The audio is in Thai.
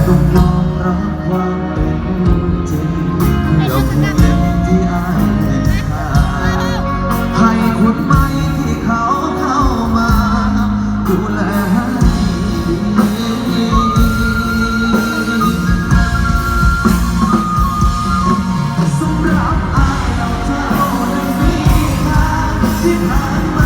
ต้องยอมรับความเป็นจริงเพื่อผู้เล่นที่อายเล่นค่าให้คนใหม่ที่เขาเข้ามาดูแลให้ดีสำหรับอายเราเท่านั้นมีค่าที่ผ่านมา